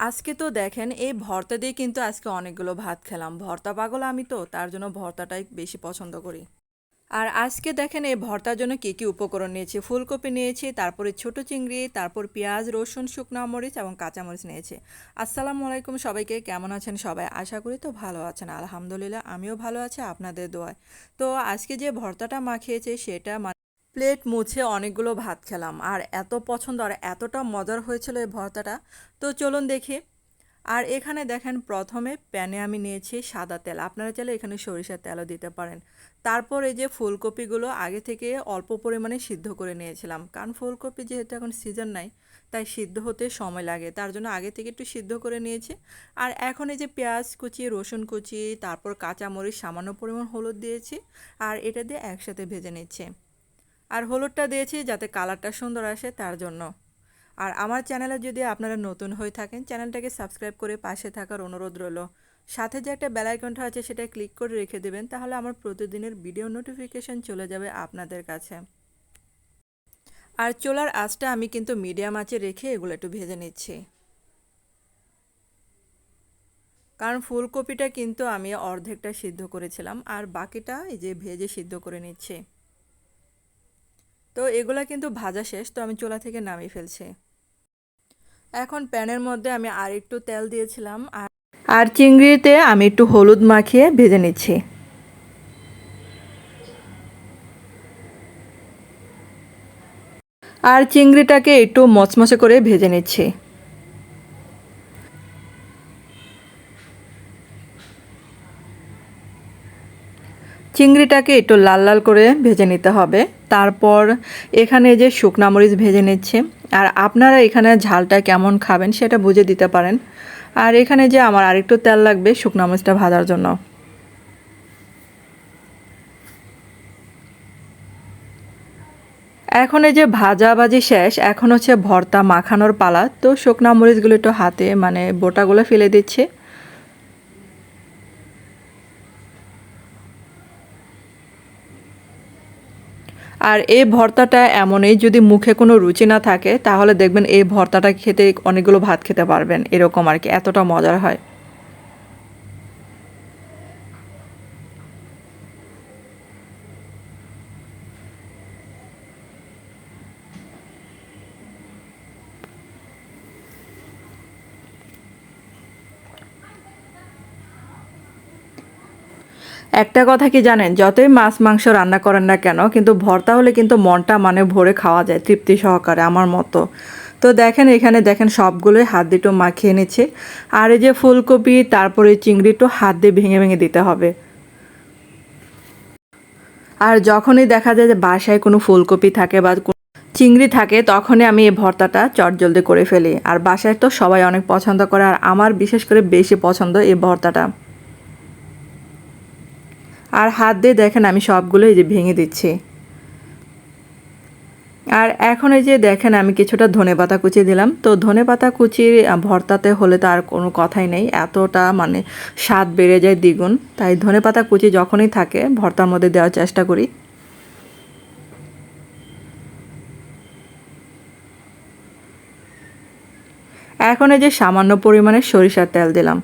আজকে তো দেখেন এই ভর্তা দিয়ে কিন্তু আজকে অনেকগুলো ভাত খেলাম। ভর্তা পাগল আমি তো, তার জন্য ভর্তাটাই বেশি পছন্দ করি। আর আজকে দেখেন এই ভর্তার জন্য কি কি উপকরণ নিয়েছি। ফুলকপি নিয়েছি, তারপরে ছোট চিংড়ি, তারপর পেঁয়াজ, রসুন, শুকনো মরিচ এবং কাঁচামরিচ নিয়েছি। আসসালামু আলাইকুম সবাইকে, কেমন আছেন সবাই? আশা করি তো ভালো আছেন। আলহামদুলিল্লাহ আমিও ভালো আছি আপনাদের দোয়ায়। তো আজকে যে ভর্তাটা মাখিয়েছি সেটা প্লেট মুছে অনেকগুলো ভাত খেলাম, আর এত পছন্দ আর এতটা মজার হয়েছিল এই ভর্তাটা। তো চলুন দেখি। আর এখানে দেখেন প্রথমে প্যানে আমি নিয়েছি সাদা তেল, আপনারা চাইলে এখানে সরিষার তেলও দিতে পারেন। তারপর এই যে ফুলকপিগুলো আগে থেকে অল্প পরিমাণে সিদ্ধ করে নিয়েছিলাম, কারণ ফুলকপি যেহেতু এখন সিজন নাই, তাই সিদ্ধ হতে সময় লাগে, তার জন্য আগে থেকে একটু সিদ্ধ করে নিয়েছি। আর এখন এই যে পেঁয়াজ কুচি, রসুন কুচি, তারপর কাঁচামরিচ, সামান্য পরিমাণ হলুদ দিয়েছি, আর এটা দিয়ে একসাথে ভেজে নিচ্ছি। আর হলুদটা দিয়েছি যাতে কালারটা সুন্দর আসে তার জন্য। আর আমার চ্যানেলে যদি আপনারা নতুন হয়ে থাকেন, চ্যানেলটাকে সাবস্ক্রাইব করে পাশে থাকার অনুরোধ রইল। সাথে যে একটা বেল আইকনটা আছে সেটা ক্লিক করে রেখে দেবেন, তাহলে আমার প্রতিদিনের ভিডিও নোটিফিকেশন চলে যাবে আপনাদের কাছে। আর চুলার আঁচটা আমি কিন্তু মিডিয়াম আঁচে রেখে এগুলো একটু ভেজে নিচ্ছি, কারণ ফুলকপিটা কিন্তু আমি অর্ধেকটা সিদ্ধ করেছিলাম আর বাকিটা এই যে ভেজে সিদ্ধ করে নিচ্ছি। তো এগুলা কিন্তু ভাজা শেষ, তো আমি চুলা থেকে নামিয়ে ফেলছি। এখন প্যানের মধ্যে আমি আর একটু তেল দিয়েছিলাম, আর চিংড়িতে আমি একটু হলুদ মাখিয়ে ভেজে নিচ্ছি। আর চিংড়িটাকে একটু মচমচে করে ভেজে নিচ্ছি। চিংড়িটাকে একটু লাল লাল করে ভেজে নিতে হবে। তারপর এখানে যে শুকনা মরিচ ভেজে নিচ্ছে, আর আপনারা এখানে ঝালটা কেমন খাবেন সেটা বুঝে দিতে পারেন। আর এখানে যে আমার আরেকটু তেল লাগবে শুকনা মরিচটা ভাজার জন্য। এখন এই যে ভাজাভাজি শেষ, এখন হচ্ছে ভর্তা মাখানোর পালা। তো শুকনা মরিচগুলো একটু হাতে বোটাগুলো ফেলে দিচ্ছি। আর এই ভর্তাটা এমনই, যদি মুখে কোনো রুচি না থাকে তাহলে দেখবেন এই ভর্তাটা খেতে অনেকগুলো ভাত খেতে পারবেন, এরকম আর কি, এতটা মজার হয়। একটা কথা কি জানেন, যতই মাছ মাংস রান্না করেন না কেন, কিন্তু ভর্তা হলে কিন্তু মনটা ভরে খাওয়া যায় তৃপ্তি সহকারে, আমার মতো। তো দেখেন এখানে দেখেন সবগুলোই হাত দিয়ে একটু মাখিয়ে নিচ্ছে। আর এই যে ফুলকপি, তারপরে চিংড়ি একটু হাত দিয়ে ভেঙে ভেঙে দিতে হবে। আর যখনই দেখা যায় যে বাসায় কোনো ফুলকপি থাকে বা চিংড়ি থাকে, তখনই আমি এই ভর্তাটা চটজলদি করে ফেলি। আর বাসায় তো সবাই অনেক পছন্দ করে, আর আমার বিশেষ করে বেশি পছন্দ এই ভর্তাটা। আর হাত দিয়ে দেখেন আমি সবগুলো এই যে ভেঙে দিচ্ছি। আর এখন এই যে দেখেন আমি কিছুটা ধনেপাতা কুচি দিলাম। তো ধনেপাতা কুচি ভর্তাতে হলে তো আর কোনো কথাই নেই, এতটা স্বাদ বেড়ে যায় দ্বিগুণ। তাই ধনেপাতা কুচি যখনই থাকে ভর্তার মধ্যে দেওয়ার চেষ্টা করি। এখন এই যে সামান্য পরিমাণে সরিষার তেল দিলাম।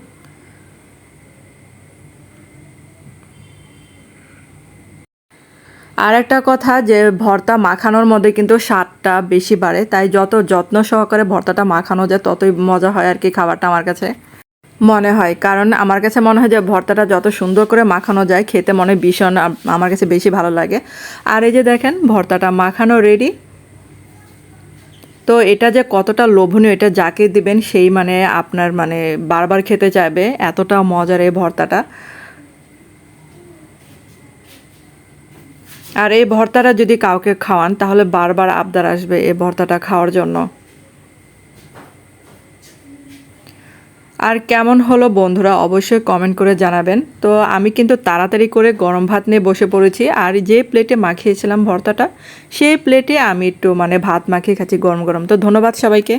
আর একটা কথা, যে ভর্তা মাখানোর মধ্যে কিন্তু স্বাদটা বেশি বাড়ে, তাই যত যত্ন সহকারে ভর্তাটা মাখানো যায় ততই মজা হয় আর কি খাবারটা আমার কাছে মনে হয়। কারণ আমার কাছে মনে হয় যে ভর্তাটা যত সুন্দর করে মাখানো যায় খেতে ভীষণ আমার কাছে বেশি ভালো লাগে। আর এই যে দেখেন ভর্তাটা মাখানো রেডি। তো এটা যে কতটা লোভনীয়, এটা যাকে দিবেন সেই আপনার বারবার খেতে চাইবে, এতটা মজার এই ভর্তাটা। আর এই ভর্তাটা যদি কাউকে খাওয়ান তাহলে বারবার আবদার আসবে এই ভর্তাটা খাওয়ার জন্য। আর কেমন হলো বন্ধুরা অবশ্যই কমেন্ট করে জানাবেন। তো আমি কিন্তু তাড়াতাড়ি করে গরম ভাত নিয়ে বসে পড়েছি, আর যে প্লেটে মাখিয়েছিলাম ভর্তাটা সেই প্লেটে আমি একটু ভাত মাখিয়ে খাচ্ছি গরম গরম। তো ধন্যবাদ সবাইকে।